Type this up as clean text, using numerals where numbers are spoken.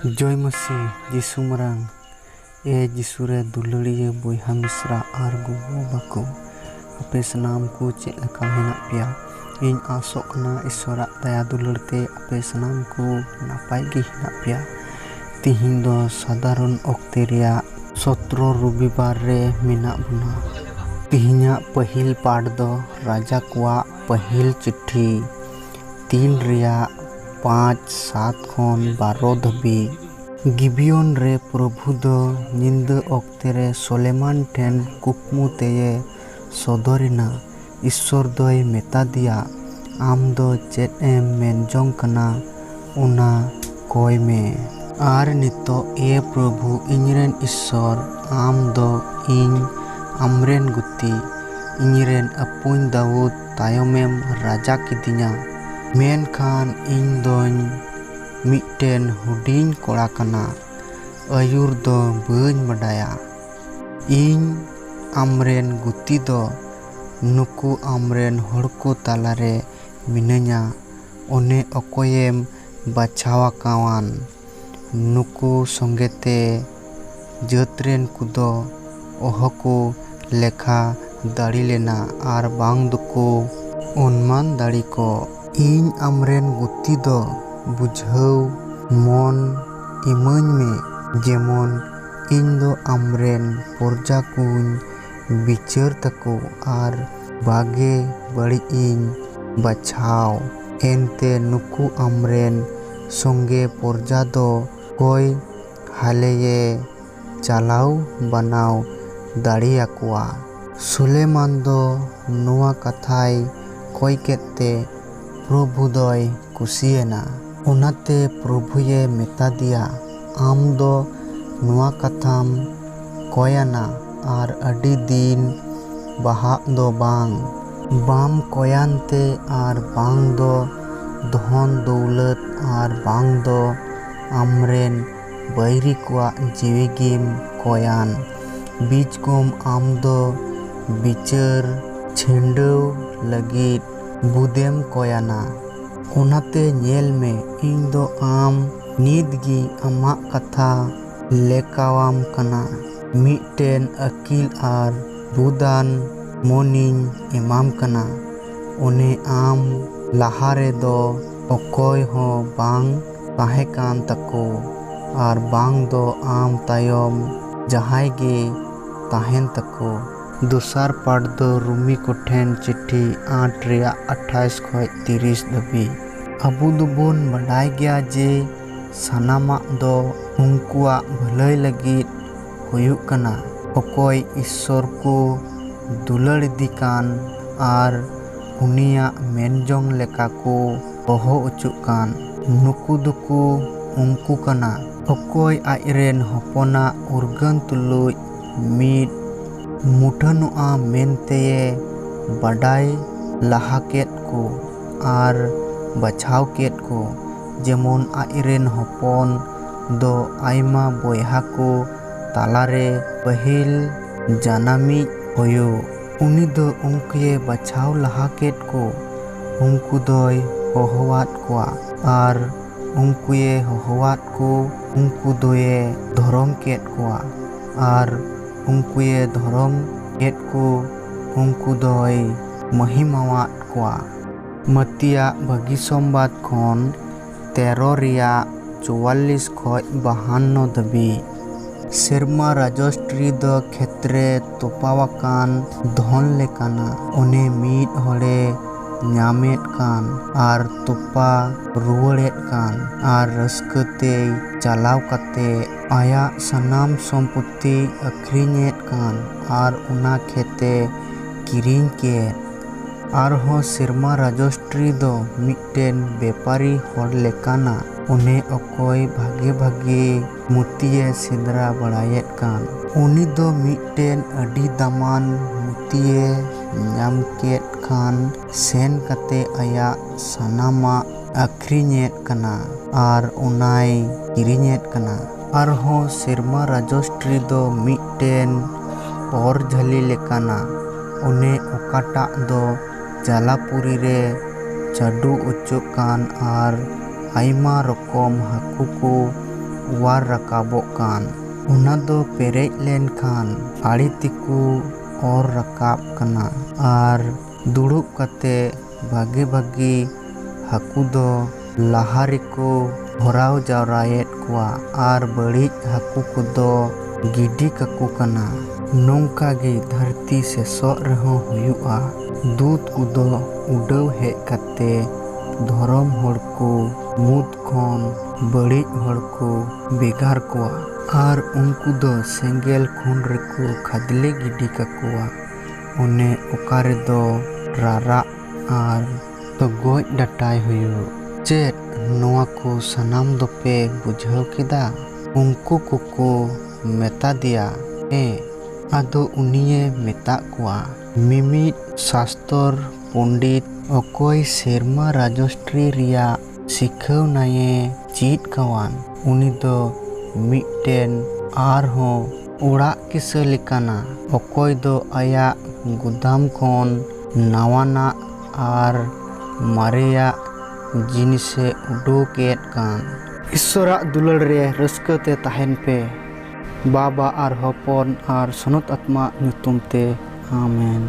जय मसी जिसु मरांग ए जिसुरे दुलड़िया बोहा मिश्रा और गुगु बाको अपे सनाम को चेक लका हेना पिया इन आसोकना ईश्वरा दया दुलड़ते अपे सनाम को नापाय गे हेना पिया तिहिन दो साधारण ओक्ते रिया 17 रविवार रे मेना बुना तिहिना पहिल पाठ दो राजा कुआ पहिल चिट्ठी 3 रिया 5-7 खन 12 धबी गिबियन रे प्रभु दो निंद ओक्ते रे सोलेमान ठेन कुकमु तेये सदरिना ईश्वर दोय मेता दिया आम दो चेत एम मेनजोंग कना उना कोय में आर नितो ए प्रभु इनरेन ईश्वर आम दो इन आमरेन गुती इनरेन अपुन दाऊद तायमेम राजा किदिया मेनखान इन दोन मिट्टेन हुडिन कोड़ा कना आयुर दो बाñ बडाया इन आमरेन गुती दो नुकु आमरेन हड़को तालारे मिनया ओने अकोयेम बाछावा कावान नुकु संगेते जतरेन कुदो ओहको लेखा दाड़ी लेना आर बांग दुको उन्मान दाड़ी को इन आमरेन गुती दो बुझाव मन इमाñ में जेमन इन दो आमरेन प्रजा कुन बिचार तको आर बागे बड़ी इन बाछाव एनते नुकु आमरेन संगे प्रजा दो कोई हालेये चालाव बनाव दाड़िया कुआ सुलेमान दो नुआ कथाय कोई केते प्रभु दोय कुसियेना उनाते प्रभुये मेता दिया आम दो नुआ कथाम कोयाना आर अडी दिन बाहा दो बाम कोयानते आर बांग दो धन दौलत आर बांग दो आमरेन बैरी कुआ जीविगिम कोयान बीच कुम आम दो बिचार छेंडव लगित बुदेम कोयाना उनाते नेल में इन दो आम निदगी अमा कथा लेकावाम कना मिट्टेन अकील आर बुदान मोनिन इमाम कना उन्हें आम लहारे दो अकोय हो बांग ताहे कान तको आर बांग दो आम तायम जहाय गे ताहेन तको दूसर पाठ दो रूमी कोठेन चिट्ठी 8 रिया 28 खय 30 धबी अबु दुबोन बडाय गया जे सनामा दो उनकुआ भलाई लगित हुयुक कना अकोय ईश्वर को दुलड़ दिकान आर उनिया मेनजोंग लेका को ओहो उचुकान नुकु दुकु उनकु कना अकोय आइरेन हपना उर्गन तुलुय मिट मुठनुआ मेनतेये बडाय लाहाकेत को आर बचाव केत को जेमन आइरेन हपन दो आयमा बोयहा को तालारे पहिल जानामी होयो उनी दो उनके बचाव लाहाकेत को उनकु दोय होहवात कोआ आर उनकुये होहवात को उनकु दोये धरम केत कोआ आर उनकुये धरम केत को उनकु दोय महिमावात कोआ मतिया भगी सोमबाद खन 13 रिया 44 खय 52 धबी सेरमा राजस्ट्री द क्षेत्रे तोपावाकान धन लेकाना ओने मीट हड़े ᱧᱟᱢᱮᱫ कान आर तोपा रुवाड़ेद कान आर रस्कते चालाव कते आया सनाम सम्पत्ति अखरिñेद कान आर उना खेते किरिñ केद आरहों सेरमा राजस्ट्री दो मिट्टेन बेपारी हर लेकाना उन्हें अकोय भागे भागे मुतिये सिंदरा बड़ायेद कान उनी दो मिट्टेन अडी दामान मुतिये ᱧᱟᱢ केद खान सेन कते आया सनामा अखरिñेद कना आर उनाय किरिñेद कना आरहों सेरमा राजस्ट्री दो मिट्टेन और झली लेकाना उन्हें ओकाटा दो जालापुरी रे चाडू उचुकान आर आयमा रकम हाकु को ᱚᱣᱟᱨ ᱨᱟᱠᱟᱵᱚᱜ ᱠᱟᱱ, ᱚᱱᱟ ᱫᱚ ᱯᱮᱨᱮᱡ ᱞᱮᱱᱠᱷᱟᱱ ᱟᱲᱮ ᱛᱮᱠᱚ ᱚᱨ ᱨᱟᱠᱟᱵ ᱠᱟᱱᱟ ᱟᱨ ᱫᱩᱲᱩᱵ ᱠᱟᱛᱮ ᱵᱷᱟᱜᱮ ᱦᱟᱹᱠᱩ ᱫᱚ ᱞᱟᱦᱟ ᱨᱮᱠᱚ ᱵᱷᱚᱨᱟᱣ ᱡᱟᱣᱨᱟᱭᱮᱫ ᱠᱚᱣᱟ ᱟᱨ ᱵᱟᱹᱲᱤᱡ ᱦᱟᱹᱠᱩ ᱠᱚᱫᱚ ᱜᱤᱰᱤ ᱠᱟᱠᱚ ᱠᱟᱱᱟ᱾ ᱱᱚᱝᱠᱟ ᱜᱮ ᱫᱷᱟᱹᱨᱛᱤ ᱥᱮᱥᱚᱜ ᱨᱮᱦᱚᱸ ᱦᱩᱭᱩᱜᱼᱟ᱾ ᱫᱩᱛ ᱠᱚᱫᱚ ᱩᱰᱟᱹᱣ ᱦᱮᱡ ᱠᱟᱛᱮ ᱫᱷᱚᱨᱚᱢ ᱦᱚᱲ ᱠᱚ ᱢᱩᱫᱽ ᱠᱷᱚᱱ ᱵᱟᱹᱲᱤᱡ ᱦᱚᱲ ᱠᱚ ᱵᱷᱮᱜᱟᱨ ᱠᱚᱣᱟ ᱟᱨ ᱩᱱᱠᱩ ᱫᱚ ᱥᱮᱸᱜᱮᱞ ᱠᱷᱩᱱ reko ᱠᱷᱟᱫᱽᱞᱮ ᱜᱤᱰᱤ ᱠᱟᱠᱚᱣᱟ᱾ ᱚᱱᱮ ᱚᱠᱟ ᱨᱮᱫᱚ ᱨᱟᱨᱟᱜ ᱟᱨ ᱛᱚ ᱜᱚᱡ ᱰᱟᱴᱟᱭ ᱦᱩᱭᱩᱜ᱾ ᱪᱮᱫ ᱱᱚᱣᱟ ᱠᱚ ᱥᱟᱱᱟᱢ ᱫᱚᱯᱮ ᱵᱩᱡᱷᱟᱹᱣ ᱠᱮᱫᱟ? ᱩᱱᱠᱩ ᱠᱚᱠᱚ ᱢᱮᱛᱟ ᱫᱮᱭᱟ, ᱦᱮᱸ᱾ ᱟᱫᱚ ᱩᱱᱤᱭᱮ ᱢᱮᱛᱟᱜ ᱠᱚᱣᱟ, ᱢᱤᱢᱤᱫ ᱥᱟᱥᱛᱚᱨ ᱯᱚᱱᱰᱤᱛ ᱚᱠᱚᱭ ᱥᱮᱨᱢᱟ ᱨᱟᱡᱚᱥᱴᱨᱤ ᱨᱮᱭᱟᱜ ᱥᱤᱠᱷᱟᱹᱣ ᱱᱟᱭᱮ ᱪᱮᱫ ᱠᱟᱣᱟᱱ, ᱩᱱᱤ ᱫᱚ ᱢᱤᱫᱴᱮᱱ ᱟᱨᱦᱚᱸ ᱚᱲᱟᱜ ᱠᱤᱥᱟᱹ ᱞᱮᱠᱟᱱᱟ, ᱚᱠᱚᱭ ᱫᱚ ᱟᱭᱟᱜ ᱜᱩᱫᱟᱢ ᱠᱷᱚᱱ ᱱᱟᱣᱟᱱᱟᱜ ᱟᱨ ᱢᱟᱨᱮᱭᱟᱜ ᱡᱤᱱᱤᱥᱮ ᱩᱰᱩᱠᱮᱫ ᱠᱟᱱ᱾ ᱤᱥᱥᱚᱨᱟᱜ ᱫᱩᱞᱟᱹᱲ ᱨᱮ ᱨᱟᱹᱥᱠᱟᱹ ᱛᱮ ᱛᱟᱦᱮᱱ ᱯᱮ᱾ ᱵᱟᱵᱟ ᱟᱨ ᱦᱚᱯᱚᱱ ᱟᱨ ᱥᱚᱱᱚᱛ ᱟᱛᱢᱟ ᱧᱩᱛᱩᱢ ᱛᱮ, ᱟᱢᱮᱱ।